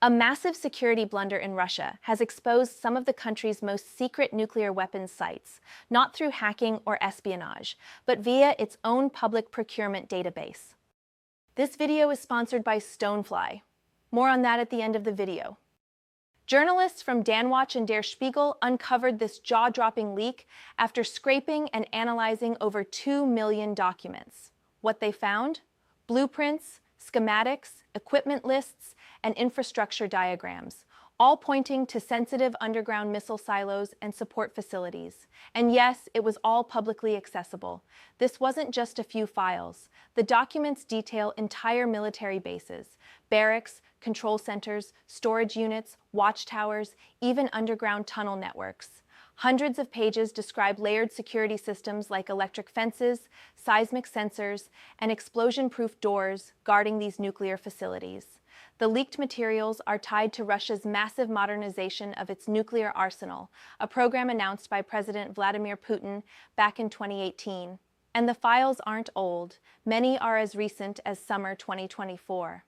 A massive security blunder in Russia has exposed some of the country's most secret nuclear weapons sites, not through hacking or espionage, but via its own public procurement database. This video is sponsored by Stonefly. More on that at the end of the video. Journalists from Danwatch and Der Spiegel uncovered this jaw-dropping leak after scraping and analyzing over 2 million documents. What they found? Blueprints, schematics, equipment lists, and infrastructure diagrams, all pointing to sensitive underground missile silos and support facilities. And yes, it was all publicly accessible. This wasn't just a few files. The documents detail entire military bases, barracks, control centers, storage units, watchtowers, even underground tunnel networks. Hundreds of pages describe layered security systems like electric fences, seismic sensors, and explosion-proof doors guarding these nuclear facilities. The leaked materials are tied to Russia's massive modernization of its nuclear arsenal, a program announced by President Vladimir Putin back in 2018. And the files aren't old. Many are as recent as summer 2024.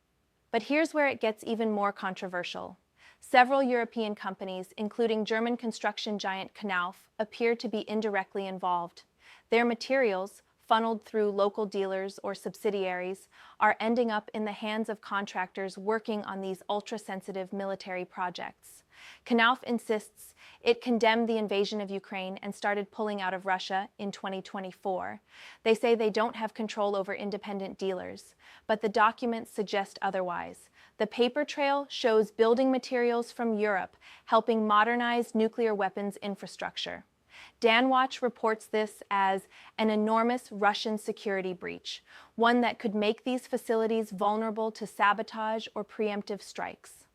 But here's where it gets even more controversial. Several European companies, including German construction giant Knauf, appear to be indirectly involved. Their materials, funneled through local dealers or subsidiaries, are ending up in the hands of contractors working on these ultra-sensitive military projects. Knauf insists it condemned the invasion of Ukraine and started pulling out of Russia in 2024. They say they don't have control over independent dealers, but the documents suggest otherwise. The paper trail shows building materials from Europe helping modernize nuclear weapons infrastructure. Danwatch reports this as an enormous Russian security breach, one that could make these facilities vulnerable to sabotage or preemptive strikes.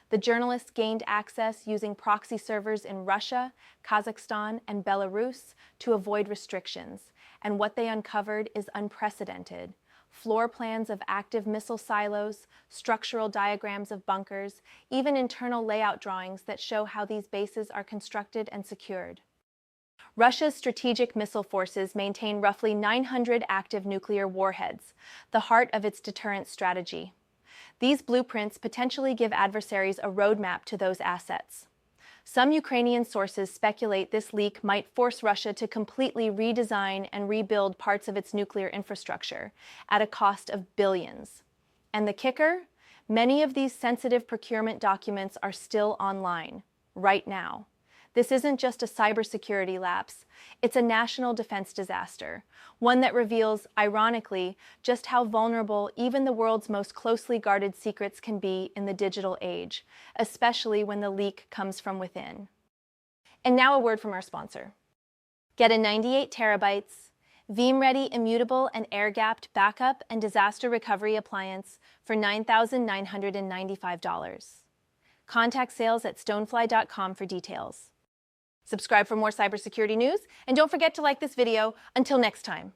The journalists gained access using proxy servers in Russia, Kazakhstan, and Belarus to avoid restrictions, and what they uncovered is unprecedented. Floor plans of active missile silos, structural diagrams of bunkers, even internal layout drawings that show how these bases are constructed and secured. Russia's strategic missile forces maintain roughly 900 active nuclear warheads, the heart of its deterrent strategy. These blueprints potentially give adversaries a roadmap to those assets. Some Ukrainian sources speculate this leak might force Russia to completely redesign and rebuild parts of its nuclear infrastructure at a cost of billions. And the kicker? Many of these sensitive procurement documents are still online, right now. This isn't just a cybersecurity lapse, it's a national defense disaster, one that reveals, ironically, just how vulnerable even the world's most closely guarded secrets can be in the digital age, especially when the leak comes from within. And now a word from our sponsor. Get a 98 terabytes, Veeam-ready immutable and air-gapped backup and disaster recovery appliance for $9,995. Contact sales at stonefly.com for details. Subscribe for more cybersecurity news, and don't forget to like this video. Until next time.